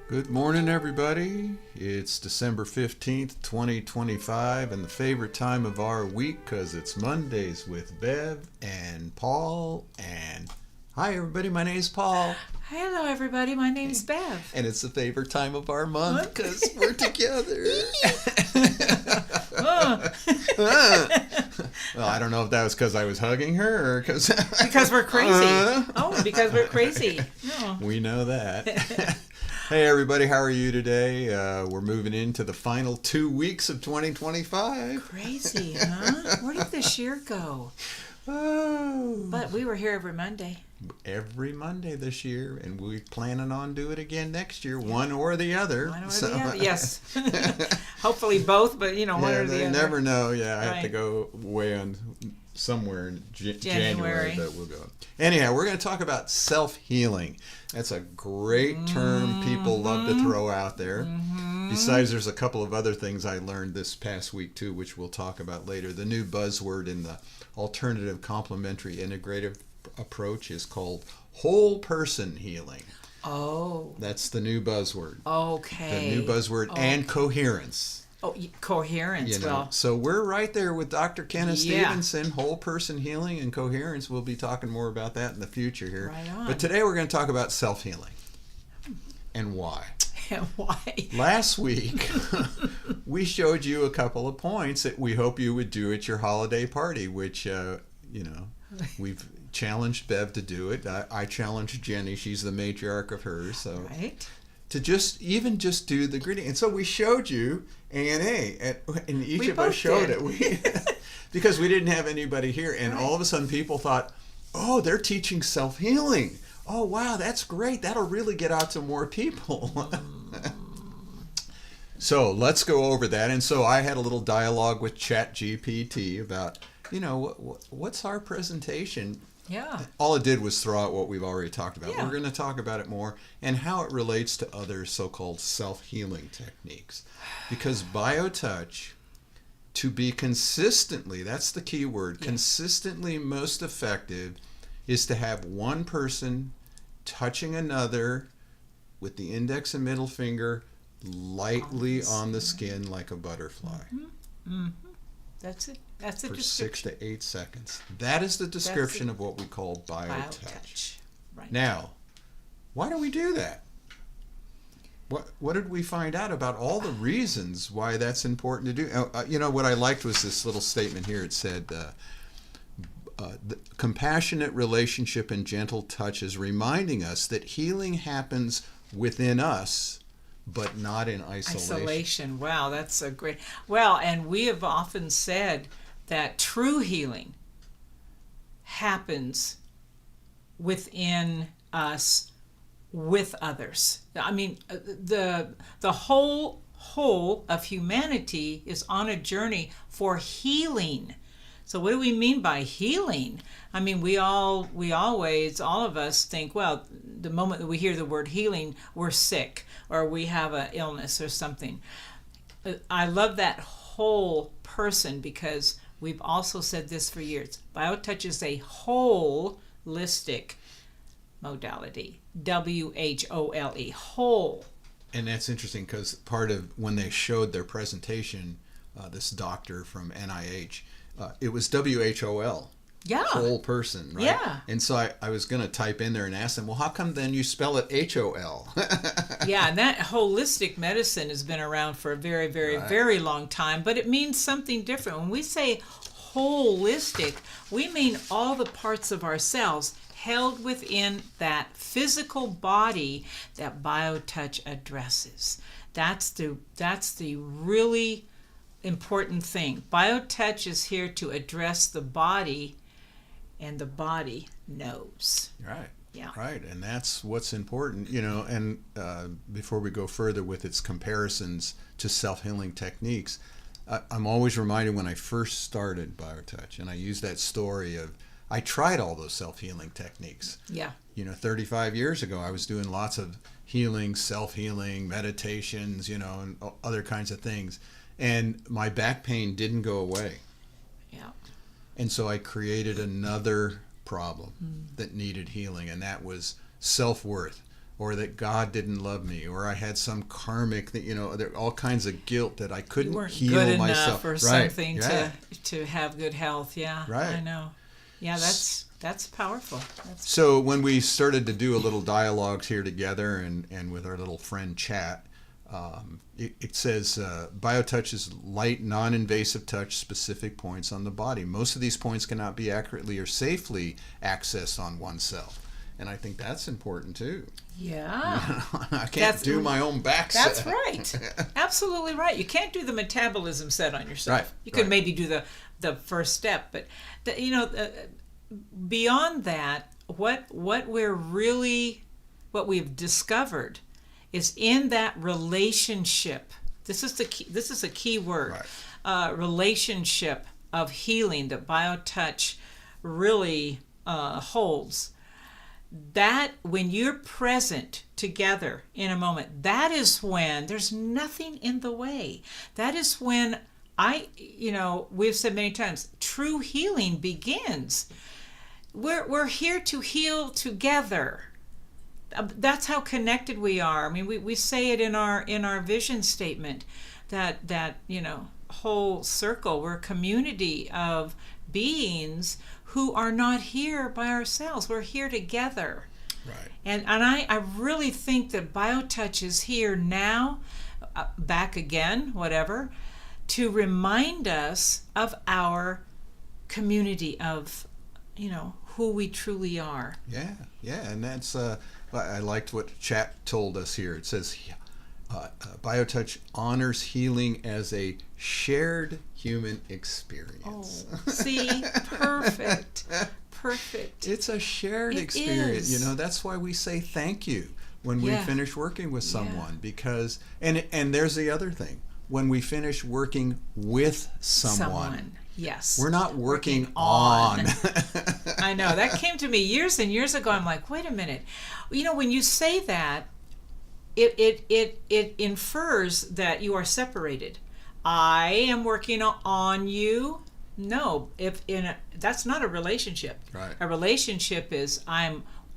Good morning, everybody. It's December 15th, 2025, and the favorite time of our week because it's Mondays with Bev and Paul. And hi, everybody. My name's Paul. Hello, everybody. My name's Bev. And it's the favorite time of our month because we're together. Well, I don't know if that was because I was hugging her or because we're crazy. Because we're crazy. No. We know that. Hey, everybody. How are you today? We're moving into the final 2 weeks of 2025. Crazy, huh? Where did this year go? Oh. But we were here every Monday. Every Monday this year, and we're planning on doing it again next year, one or the other. One or the other, yes. Hopefully both, but one or the other. You never know. Yeah, I Right. have to go away on somewhere in January, but we'll go. Anyhow, we're going to talk about self-healing. That's a great term people love to throw out there. Besides, there's a couple of other things I learned this past week, too, which we'll talk about later. The new buzzword in the alternative complementary integrative approach is called whole person healing. Oh. That's the new buzzword. Okay. The new buzzword and coherence. Oh, coherence. Well, so we're right there with Dr. Kenneth Yeah. Stevenson, whole person healing and coherence. We'll be talking more about that in the future here. Right on. But today we're going to talk about self-healing and why. why? Last week, we showed you a couple of points that we hope you would do at your holiday party, which, we've challenged Bev to do it. I challenged Jenny. She's the matriarch of hers. So Right. to just do the greeting. And so we showed you ANA, and each We of us both showed did. it. Because we didn't have anybody here. And Right. all of a sudden people thought, oh, they're teaching self-healing. Oh, wow, that's great. That'll really get out to more people. So let's go over that. And so I had a little dialogue with ChatGPT about, what's our presentation? Yeah. All it did was throw out what we've already talked about. Yeah. We're going to talk about it more and how it relates to other so-called self-healing techniques. Because BioTouch, to be consistently, that's the key word, consistently most effective, is to have one person touching another with the index and middle finger lightly on the skin like a butterfly. That's it. That's the For description. 6 to 8 seconds. That is the description of what we call BioTouch. Right. Now, why do we do that? What did we find out about all the reasons why that's important to do? What I liked was this little statement here. It said, the compassionate relationship and gentle touch is reminding us that healing happens within us, but not in isolation. Wow, that's a great. Well, and we have often said that true healing happens within us with others. I mean, the whole of humanity is on a journey for healing. So what do we mean by healing? I mean, we always, all of us think, well, the moment that we hear the word healing, we're sick or we have an illness or something. I love that whole person because we've also said this for years. BioTouch is a holistic modality. WHOLE, whole. And that's interesting because part of when they showed their presentation, this doctor from NIH, it was WHOL. Yeah. Whole person, right? Yeah. And so I was going to type in there and ask them, well, how come then you spell it HOL? Yeah, and that holistic medicine has been around for a very, very, very long time, but it means something different. When we say holistic, we mean all the parts of ourselves held within that physical body that BioTouch addresses. That's the really important thing. BioTouch is here to address the body, and the body knows. Right. Yeah. Right. And that's what's important, and before we go further with its comparisons to self-healing techniques, I'm always reminded when I first started BioTouch, and I use that story of I tried all those self-healing techniques. Yeah. 35 years ago, I was doing lots of healing, self-healing, meditations, and other kinds of things. And my back pain didn't go away. Yeah. And so I created another problem that needed healing, and that was self-worth. or that God didn't love me, or I had some karmic that, there are all kinds of guilt that I couldn't heal good myself. Enough or something to have good health. Yeah, right. I know. Yeah, that's powerful. So when we started to do a little dialogue here together and with our little friend Chat, it says BioTouch is light, non-invasive touch, specific points on the body. Most of these points cannot be accurately or safely accessed on oneself. And I think that's important too. Yeah. I can't do my own back set. That's right. Absolutely right. You can't do the metabolism set on yourself. Right. You could maybe do the first step, but beyond that, what we've discovered is in that relationship. This is a key word. Right. Relationship of healing that BioTouch really holds. That when you're present together in a moment, that is when there's nothing in the way. That is when we've said many times, true healing begins. We're here to heal together. That's how connected we are. I mean, we say it in our vision statement that whole circle. We're a community of beings who are not here by ourselves. We're here together. Right. And I really think that BioTouch is here now, back again, whatever, to remind us of our community of, who we truly are. Yeah, and that's I liked what Chat told us here. It says BioTouch honors healing as a shared human experience. Oh, see, perfect. It's a shared experience. Is. That's why we say thank you when we finish working with someone, because and there's the other thing. When we finish working with someone. Yes. We're not working on. I know. That came to me years and years ago. I'm like, wait a minute. When you say that, it infers that you are separated. I am working on you. No, that's not a relationship. Right. A relationship is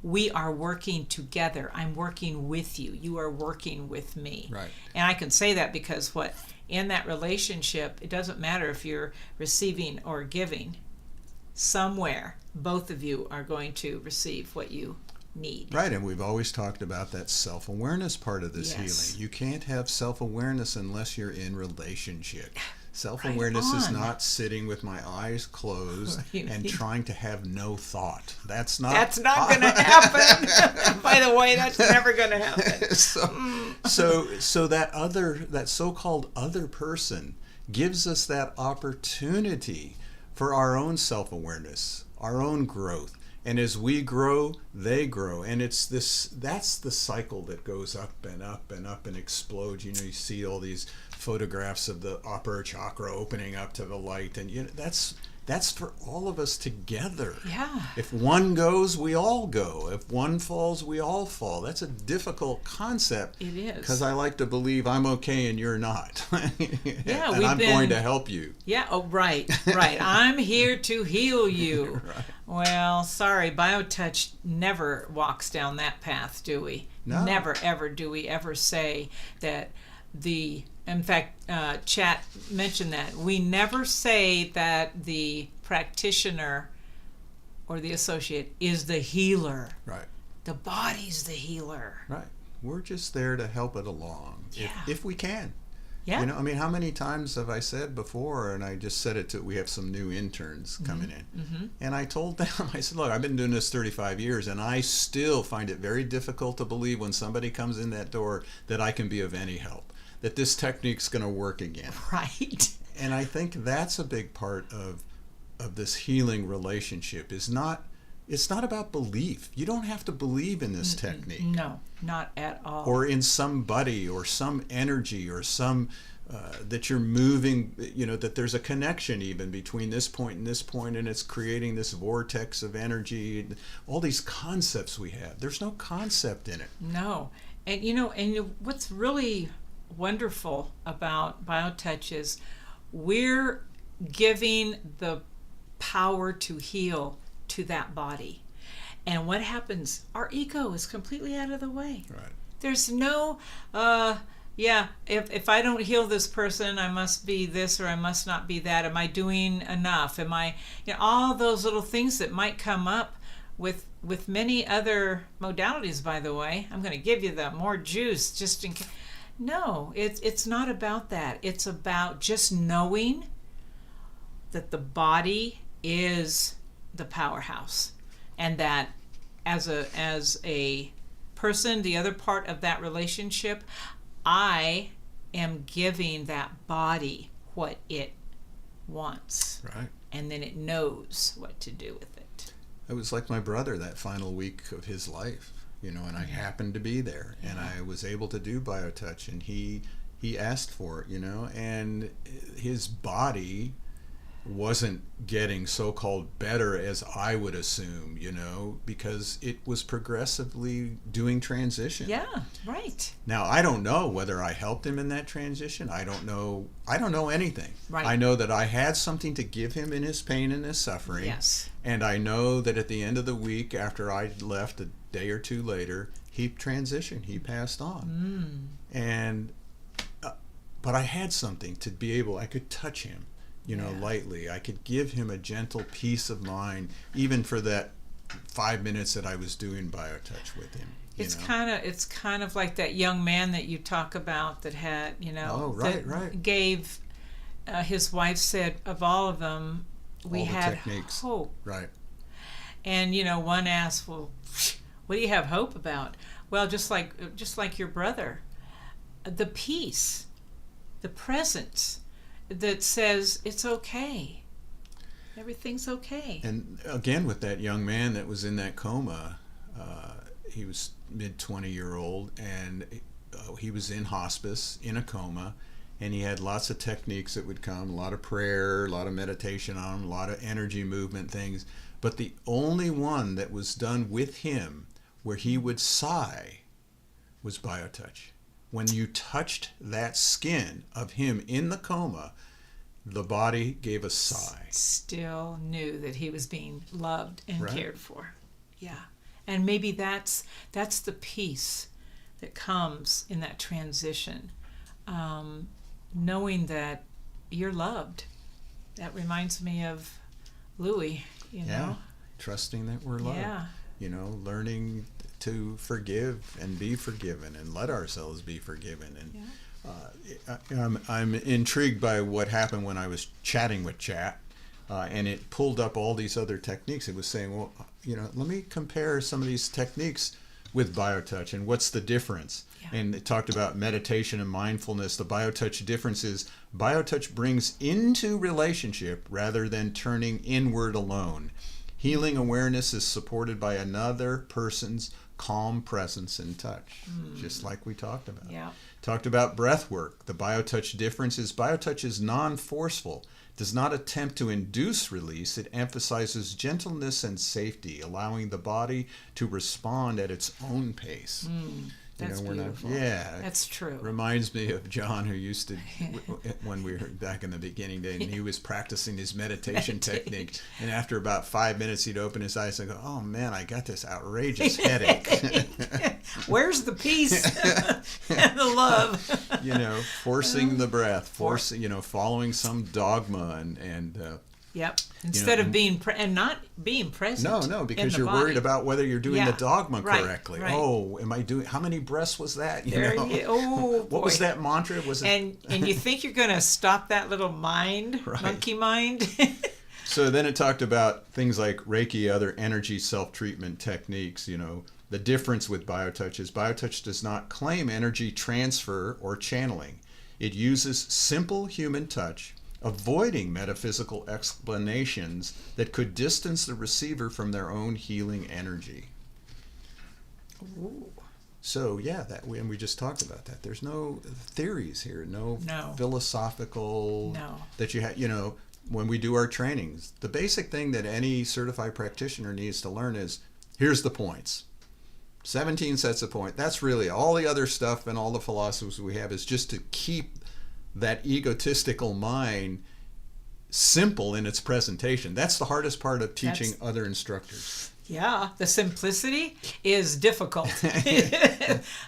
we are working together. I'm working with you. You are working with me. Right. And I can say that because in that relationship, it doesn't matter if you're receiving or giving. Somewhere, both of you are going to receive what you need. Right, and we've always talked about that self-awareness part of this healing. You can't have self-awareness unless you're in relationship. Self-awareness is not sitting with my eyes closed and trying to have no thought. That's not going to happen. By the way, that's never going to happen. So that so-called other person gives us that opportunity for our own self-awareness, our own growth. And as we grow, they grow. And that's the cycle that goes up and up and up and explodes. You see all these photographs of the upper chakra opening up to the light. And that's for all of us together. Yeah. If one goes, we all go. If one falls, we all fall. That's a difficult concept. It is. Because I like to believe I'm okay and you're not. Yeah, and I'm going to help you. Yeah, oh, right. I'm here to heal you. Right. Well, sorry, BioTouch never walks down that path, do we? No. Never, ever do we ever say that in fact, Chat mentioned that. We never say that the practitioner or the associate is the healer. Right. The body's the healer. Right. We're just there to help it along, if we can. Yeah. How many times have I said before, and I just said it we have some new interns coming in, and I told them, I said, look, I've been doing this 35 years, and I still find it very difficult to believe when somebody comes in that door that I can be of any help, that this technique's going to work again. Right. And I think that's a big part of this healing relationship. It's not about belief. You don't have to believe in this technique. No, not at all. Or in somebody or some energy or some that you're moving, that there's a connection even between this point and this point, and it's creating this vortex of energy. All these concepts we have. There's no concept in it. No. And what's really wonderful about BioTouch is we're giving the power to heal to that body. And what happens? Our ego is completely out of the way. Right. There's no, if I don't heal this person, I must be this or I must not be that. Am I doing enough? Am I, all those little things that might come up with many other modalities, by the way. I'm going to give you the more juice just in case. No, it's not about that. It's about just knowing that the body is the powerhouse, and that as a person, the other part of that relationship, I am giving that body what it wants. Right. And then it knows what to do with it. It was like my brother that final week of his life, and I happened to be there, and I was able to do BioTouch, and he asked for it, and his body wasn't getting so-called better as I would assume, because it was progressively doing transition. Yeah, right. Now, I don't know whether I helped him in that transition. I don't know anything. Right. I know that I had something to give him in his pain and his suffering. Yes. And I know that at the end of the week, after I left a day or two later, he transitioned. He passed on. And but I had something to be able, I could touch him. Lightly. I could give him a gentle peace of mind, even for that 5 minutes that I was doing BioTouch with him. It's kind of like that young man that you talk about that had, right. Gave his wife said of all of them, we had techniques. Hope. Right. And one asked, well, what do you have hope about? Well, just like your brother, the peace, the presence that says it's okay. Everything's okay. And again, with that young man that was in that coma, he was mid-20-year-old, and he was in hospice, in a coma, and he had lots of techniques that would come, a lot of prayer, a lot of meditation on him, a lot of energy movement things. But the only one that was done with him where he would sigh was BioTouch. When you touched that skin of him in the coma, the body gave a sigh. Still knew that he was being loved and right. cared for. Yeah. And maybe that's the peace that comes in that transition. Knowing that you're loved. That reminds me of Louis, Yeah. Trusting that we're loved. Yeah. Learning to forgive and be forgiven and let ourselves be forgiven. And I'm intrigued by what happened when I was chatting with Chat, and it pulled up all these other techniques. It was saying, well, let me compare some of these techniques with BioTouch and what's the difference. Yeah. And it talked about meditation and mindfulness. The BioTouch difference is BioTouch brings into relationship rather than turning inward alone. Healing awareness is supported by another person's calm presence and touch, just like we talked about. Yeah. Talked about breath work. The BioTouch difference is BioTouch is non-forceful, does not attempt to induce release. It emphasizes gentleness and safety, allowing the body to respond at its own pace. That's beautiful. That's true. Reminds me of John, who used to, when we were back in the beginning day, and he was practicing his meditation technique. And after about 5 minutes, he'd open his eyes and go, "Oh man, I got this outrageous headache." Where's the peace and the love? Forcing the breath, following some dogma and. Yep. Instead of being not being present. No, because you're worried about whether you're doing the dogma correctly. Right. Oh, am I doing? How many breaths was that? What was that mantra? Was it? And you think you're going to stop that little mind, right. monkey mind? So then it talked about things like Reiki, other energy self-treatment techniques. The difference with BioTouch is BioTouch does not claim energy transfer or channeling. It uses simple human touch, avoiding metaphysical explanations that could distance the receiver from their own healing energy. Ooh. So and we just talked about that. There's no theories here, no. Philosophical. No. That you have. When we do our trainings, the basic thing that any certified practitioner needs to learn is, here's the points. 17 sets of points. That's really all the other stuff, and all the philosophies we have is just to keep that egotistical mind simple in its presentation. That's the hardest part of teaching other instructors. Yeah, the simplicity is difficult.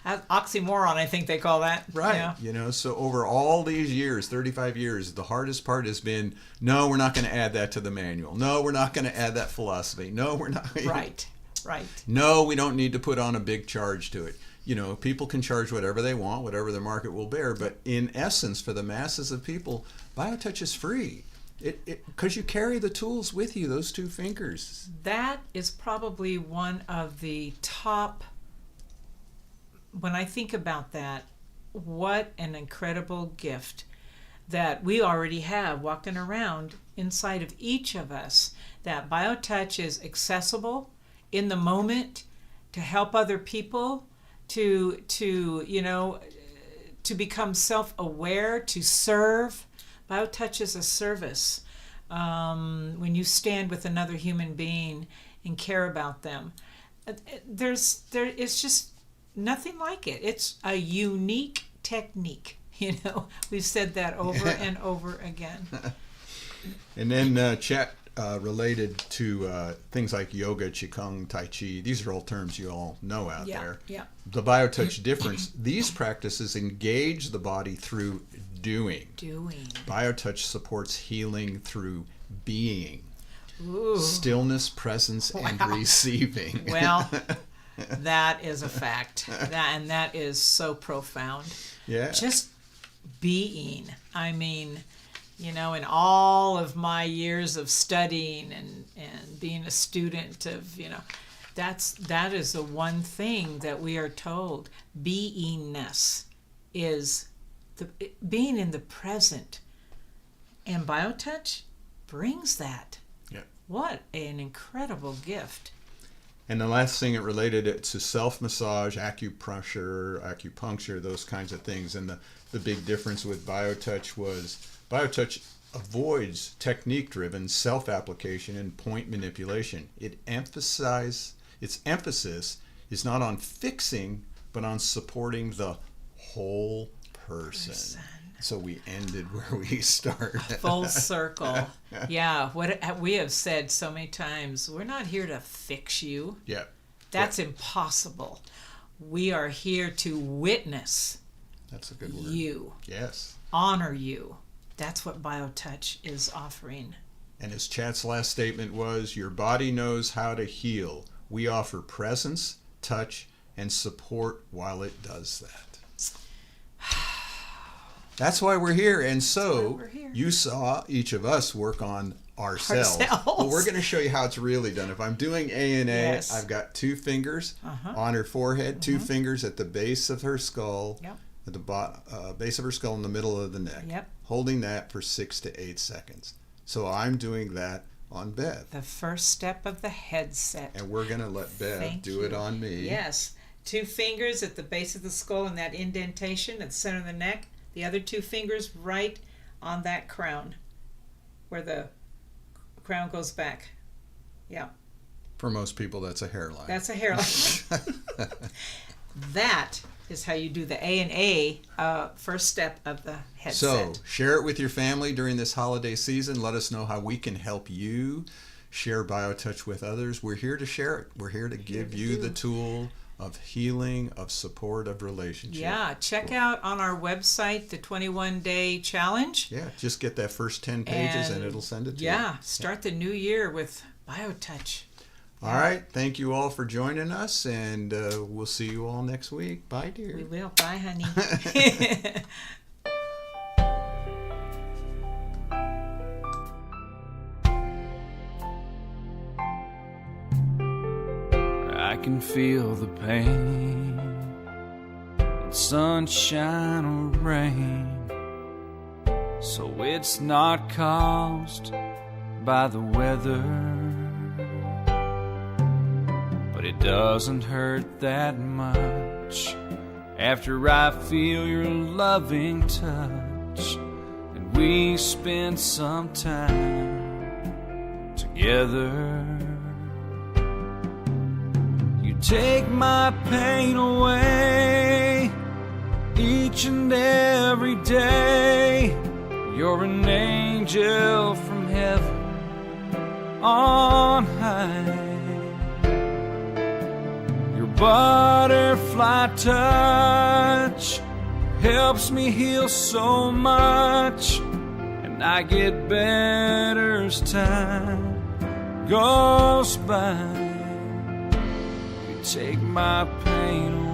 Oxymoron, I think they call that. Right. Yeah. So over all these years, 35 years, the hardest part has been, no, we're not going to add that to the manual. No, we're not going to add that philosophy. No, we're not. Right. No, we don't need to put on a big charge to it. People can charge whatever they want, whatever the market will bear. But in essence, for the masses of people, BioTouch is free. Because you carry the tools with you, those 2 fingers. That is probably one of the top, when I think about that, what an incredible gift that we already have walking around inside of each of us, that BioTouch is accessible in the moment to help other people, to become self-aware, to serve. BioTouch is a service. When you stand with another human being and care about them, it's just nothing like it. It's a unique technique. We've said that over and over again. And then chat related to things like yoga, qigong, tai chi. These are all terms you all know out there. Yeah. The BioTouch difference. These practices engage the body through doing. BioTouch supports healing through being. Ooh. Stillness, presence, and receiving. Well, that is a fact. That is so profound. Yeah. Just being. I mean, in all of my years of studying and being a student of, that is the one thing that we are told. Beingness is being in the present. And BioTouch brings that. Yeah. What an incredible gift. And the last thing it related it to self-massage, acupuncture, those kinds of things. And the big difference with BioTouch was BioTouch avoids technique-driven self-application and point manipulation. Its emphasis is not on fixing, but on supporting the whole person. So we ended where we started. Full circle. Yeah, what we have said so many times, we're not here to fix you. Yeah. That's impossible. We are here to witness. That's a good word. You. Yes. Honor you. That's what BioTouch is offering. And as Chat's last statement was, your body knows how to heal. We offer presence, touch, and support while it does that. That's why we're here. And so you saw each of us work on ourselves. But we're going to show you how it's really done. If I'm doing ANA, yes. I've got 2 fingers on her forehead, 2 fingers at the base of her skull, at the base of her skull in the middle of the neck, holding that for 6 to 8 seconds. So I'm doing that on Bev. The first step of the headset. And we're going to let Bev do it on me. Yes. 2 fingers at the base of the skull and that indentation at the center of the neck. The other 2 fingers right on that crown, where the crown goes back. Yeah. For most people, that's a hairline. That's a hairline. That is how you do the ANA first step of the headset. So share it with your family during this holiday season. Let us know how we can help you share BioTouch with others. We're here to share it. We're here to give you the tool of healing, of support, of relationship. Yeah, check out on our website the 21-day challenge. Yeah, just get that first 10 pages and it'll send it to you. Yeah, start the new year with BioTouch. All right, thank you all for joining us, and we'll see you all next week. Bye, dear. We will. Bye, honey. I can feel the pain in sunshine or rain, so it's not caused by the weather, but it doesn't hurt that much after I feel your loving touch and we spend some time together. Take my pain away each and every day. You're an angel from heaven on high. butterfly touch helps me heal so much, and I get better as time goes by. You take my pain away.